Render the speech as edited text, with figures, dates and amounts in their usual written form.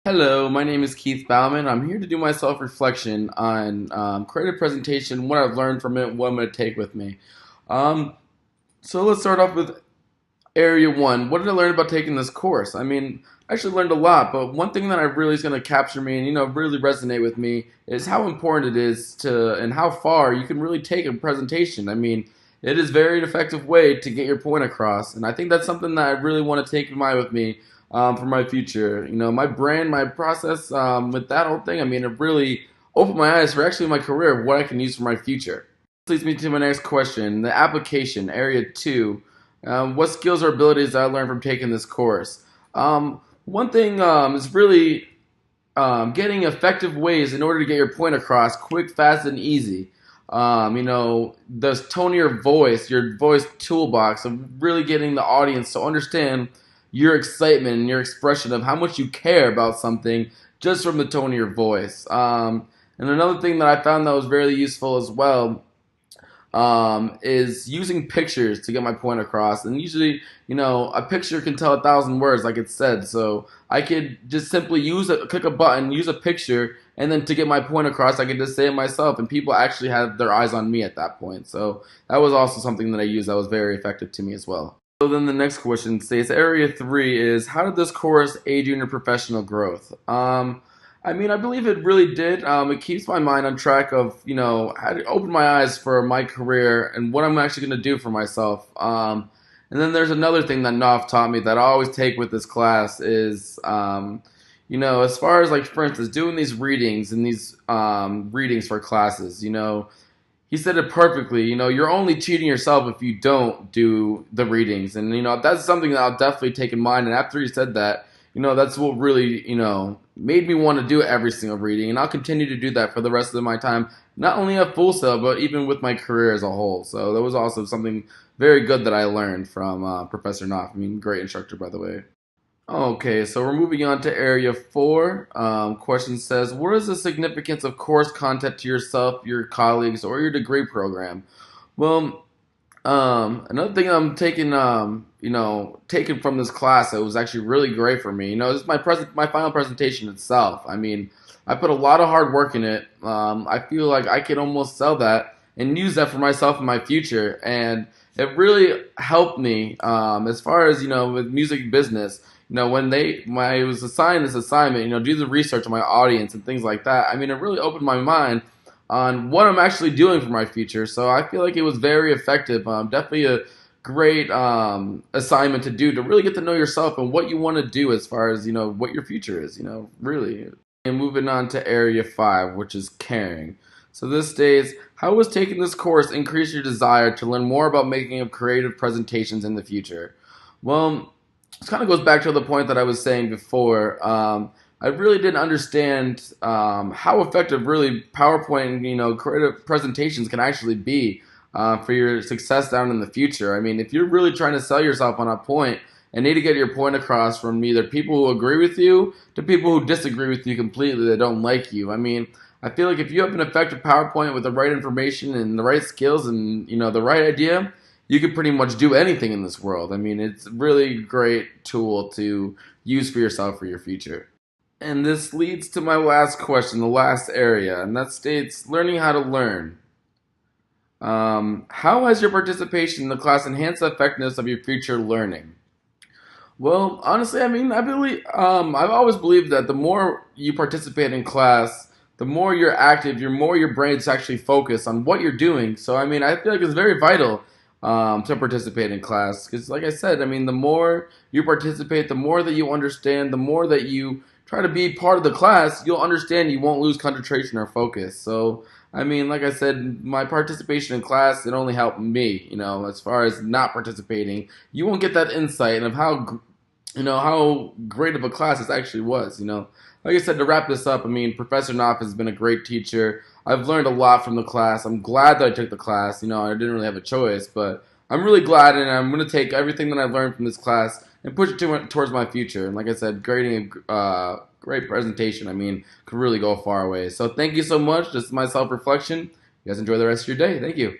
Hello, my name is Keith Bauman. I'm here to do my self-reflection on creative presentation, what I've learned from it, what I'm going to take with me. Um, so let's start off with Area 1. What did I learn about taking this course? I actually learned a lot, but one thing that I really is going to capture me and really resonate with me is how important it is to and how far you can really take a presentation. It is a very effective way to get your point across, and I think that's something that I really want to take in mind with me for my future. My brand, my process with that whole thing. It really opened my eyes for actually my career of what I can use for my future. This leads me to my next question: the application, Area 2. What skills or abilities did I learn from taking this course? One thing is really getting effective ways in order to get your point across quick, fast, and easy. The tone of your voice toolbox of really getting the audience to understand your excitement and your expression of how much you care about something just from the tone of your voice. And another thing that I found that was very useful as well is using pictures to get my point across. And usually, a picture can tell 1,000 words, like it said. So I could just simply click a button, use a picture, and then to get my point across, I could just say it myself, and people actually had their eyes on me at that point. So that was also something that I used that was very effective to me as well. So then the next question states, Area 3 is, how did this course aid you in your professional growth? I believe it really did. It keeps my mind on track of, how to open my eyes for my career and what I'm actually going to do for myself. And then there's another thing that Knopf taught me that I always take with this class is, as far as like, for instance, doing these readings and these readings for classes, he said it perfectly. You're only cheating yourself if you don't do the readings. And, that's something that I'll definitely take in mind. And after he said that, that's what really, made me want to do every single reading. And I'll continue to do that for the rest of my time, not only at Full Sail, but even with my career as a whole. So that was also something very good that I learned from Professor Knopf. Great instructor, by the way. Okay, so we're moving on to Area 4. Question says, what is the significance of course content to yourself, your colleagues, or your degree program? Well, another thing I'm taking from this class that was actually really great for me. This is my final presentation itself. I put a lot of hard work in it. I feel like I could almost sell that and use that for myself in my future, and it really helped me as far as with music business. When I was assigned this assignment, do the research on my audience and things like that. It really opened my mind on what I'm actually doing for my future. So I feel like it was very effective. Definitely a great assignment to do to really get to know yourself and what you want to do as far as what your future is. Really. And moving on to Area 5, which is caring. So this states, how was taking this course increase your desire to learn more about making of creative presentations in the future? Well, this kind of goes back to the point that I was saying before. I really didn't understand how effective really PowerPoint, creative presentations can actually be for your success down in the future. If you're really trying to sell yourself on a point and need to get your point across from either people who agree with you to people who disagree with you completely, that don't like you. I feel like if you have an effective PowerPoint with the right information and the right skills and the right idea, you can pretty much do anything in this world. It's a really great tool to use for yourself for your future. And this leads to my last question, the last area, and that states learning how to learn. How has your participation in the class enhanced the effectiveness of your future learning? Well, honestly, I've always believed that the more you participate in class, the more you're active, the more your brain's actually focused on what you're doing. So, I feel like it's very vital to participate in class. Because, like I said, the more you participate, the more that you understand, the more that you try to be part of the class, you'll understand you won't lose concentration or focus. So, like I said, my participation in class, it only helped me, as far as not participating. You won't get that insight of how great of a class this actually was. Like I said, to wrap this up, Professor Knopf has been a great teacher. I've learned a lot from the class. I'm glad that I took the class. I didn't really have a choice, but I'm really glad, and I'm going to take everything that I've learned from this class and push it towards my future. And like I said, grading a great presentation, could really go a far way. So thank you so much. This is my self-reflection. You guys enjoy the rest of your day. Thank you.